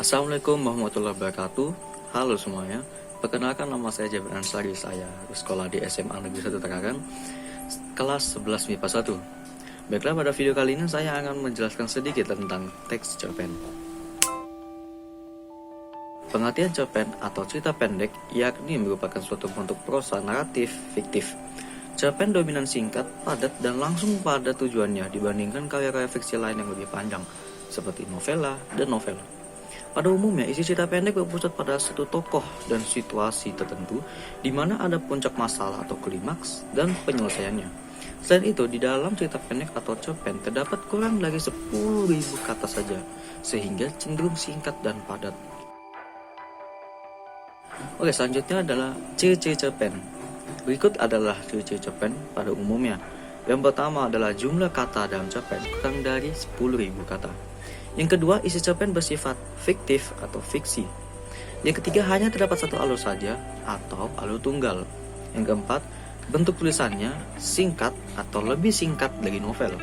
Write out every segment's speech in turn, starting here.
Assalamualaikum warahmatullahi wabarakatuh. Halo semuanya. Perkenalkan, nama saya Jabir Ansari. Saya bersekolah di SMA Negeri 1 Tarakan, kelas 11 MIPA 1. Baiklah, pada video kali ini saya akan menjelaskan sedikit tentang teks cerpen. Pengertian cerpen atau cerita pendek yakni merupakan suatu bentuk prosa naratif fiktif. Cerpen dominan singkat, padat, dan langsung pada tujuannya dibandingkan karya-karya fiksi lain yang lebih panjang, seperti novela dan novel. Pada umumnya, isi cerita pendek berpusat pada satu tokoh dan situasi tertentu, di mana ada puncak masalah atau klimaks dan penyelesaiannya. Selain itu, di dalam cerita pendek atau cerpen terdapat kurang dari 10.000 kata saja, sehingga cenderung singkat dan padat. Oke, selanjutnya adalah ciri-ciri cerpen. Berikut adalah ciri-ciri cerpen pada umumnya. Yang pertama adalah jumlah kata dalam cerpen kurang dari 10.000 kata. Yang kedua, isi cerpen bersifat fiktif atau fiksi. Yang ketiga, hanya terdapat satu alur saja atau alur tunggal. Yang keempat, bentuk tulisannya singkat atau lebih singkat dari novel.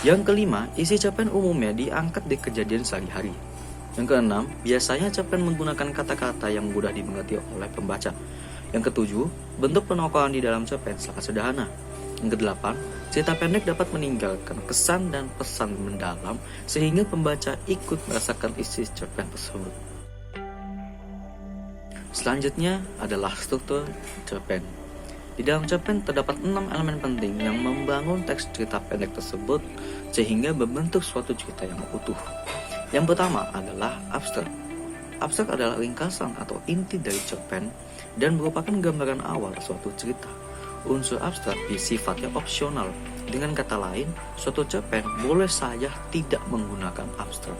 Yang kelima, isi cerpen umumnya diangkat dari kejadian sehari-hari. Yang keenam, biasanya cerpen menggunakan kata-kata yang mudah dimengerti oleh pembaca. Yang ketujuh, bentuk penokohan di dalam cerpen sangat sederhana. Yang kedelapan, cerita pendek dapat meninggalkan kesan dan pesan mendalam sehingga pembaca ikut merasakan isi cerpen tersebut. Selanjutnya adalah struktur cerpen. Di dalam cerpen terdapat 6 elemen penting yang membangun teks cerita pendek tersebut sehingga membentuk suatu cerita yang utuh. Yang pertama adalah abstrak. Abstrak adalah ringkasan atau inti dari cerpen dan merupakan gambaran awal suatu cerita. Unsur abstrak sifatnya opsional. Dengan kata lain, suatu cerpen boleh saja tidak menggunakan abstrak.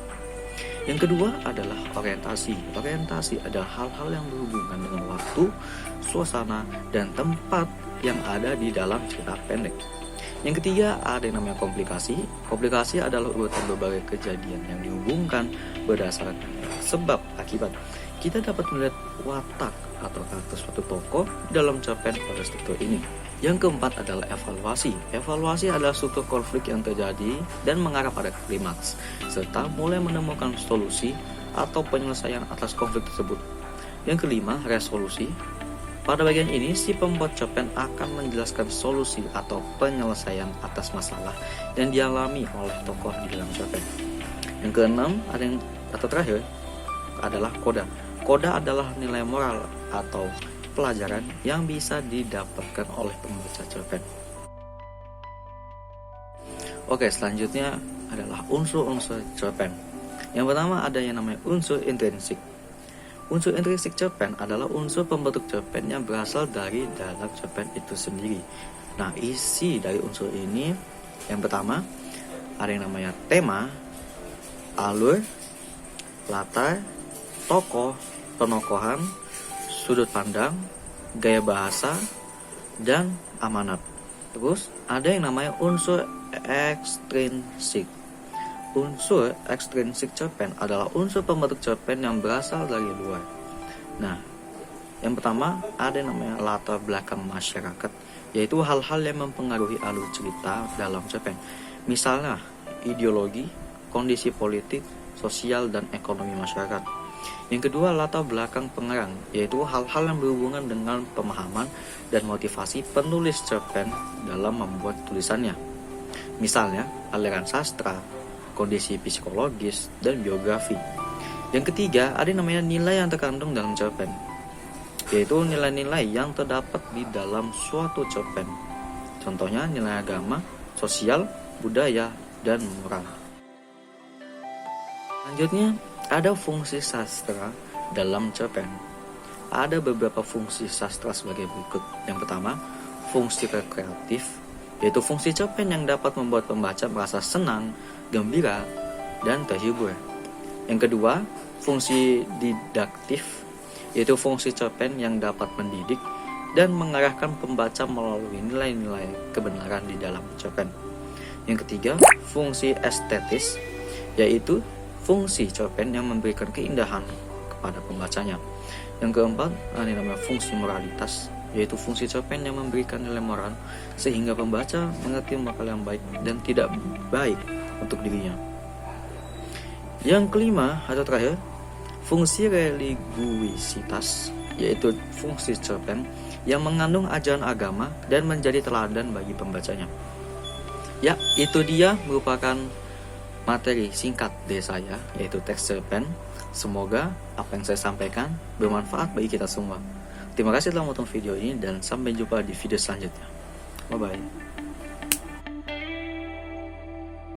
Yang kedua adalah orientasi. Orientasi adalah hal-hal yang berhubungan dengan waktu, suasana, dan tempat yang ada di dalam cerita pendek. Yang ketiga ada yang namanya komplikasi. Komplikasi adalah urutan berbagai kejadian yang dihubungkan berdasarkan sebab akibat. Kita dapat melihat watak atau karakter suatu tokoh dalam cerpen pada struktur ini. Yang keempat adalah evaluasi. Evaluasi adalah struktur konflik yang terjadi dan mengarah pada klimaks, serta mulai menemukan solusi atau penyelesaian atas konflik tersebut. Yang kelima, resolusi. Pada bagian ini, si pembuat cerpen akan menjelaskan solusi atau penyelesaian atas masalah yang dialami oleh tokoh di dalam cerpen. Yang keenam, terakhir adalah koda. Koda adalah nilai moral atau pelajaran yang bisa didapatkan oleh pembaca cerpen. Oke, selanjutnya adalah unsur-unsur cerpen. Yang pertama ada yang namanya unsur intrinsik. Unsur intrinsik cerpen adalah unsur pembentuk cerpen yang berasal dari dalam cerpen itu sendiri. Nah, isi dari unsur ini yang pertama ada yang namanya tema, alur, latar, tokoh, penokohan, sudut pandang, gaya bahasa, dan amanat. Terus ada yang namanya unsur ekstrinsik. Unsur ekstrinsik cerpen adalah unsur pembentuk cerpen yang berasal dari luar. Nah, yang pertama ada yang namanya latar belakang masyarakat, yaitu hal-hal yang mempengaruhi alur cerita dalam cerpen. Misalnya, ideologi, kondisi politik, sosial, dan ekonomi masyarakat. Yang kedua, latar belakang pengarang, yaitu hal-hal yang berhubungan dengan pemahaman dan motivasi penulis cerpen dalam membuat tulisannya. Misalnya, aliran sastra, kondisi psikologis, dan biografi. Yang ketiga, ada yang namanya nilai yang terkandung dalam cerpen, yaitu nilai-nilai yang terdapat di dalam suatu cerpen. Contohnya nilai agama, sosial, budaya, dan moral. Selanjutnya, ada fungsi sastra dalam cerpen. Ada beberapa fungsi sastra sebagai berikut. Yang pertama, fungsi rekreatif, yaitu fungsi cerpen yang dapat membuat pembaca merasa senang, gembira, dan terhibur. Yang kedua, fungsi didaktif, yaitu fungsi cerpen yang dapat mendidik dan mengarahkan pembaca melalui nilai-nilai kebenaran di dalam cerpen. Yang ketiga, fungsi estetis, yaitu fungsi cerpen yang memberikan keindahan kepada pembacanya. Yang keempat, ada yang namanya fungsi moralitas, yaitu fungsi cerpen yang memberikan nilai moral sehingga pembaca mengerti bakal yang baik dan tidak baik untuk dirinya. Yang kelima atau terakhir, fungsi religiusitas, yaitu fungsi cerpen yang mengandung ajaran agama dan menjadi teladan bagi pembacanya. Ya, itu dia merupakan materi singkat dari saya, yaitu teks cerpen. Semoga apa yang saya sampaikan bermanfaat bagi kita semua. Terima kasih telah menonton video ini dan sampai jumpa di video selanjutnya. Bye-bye.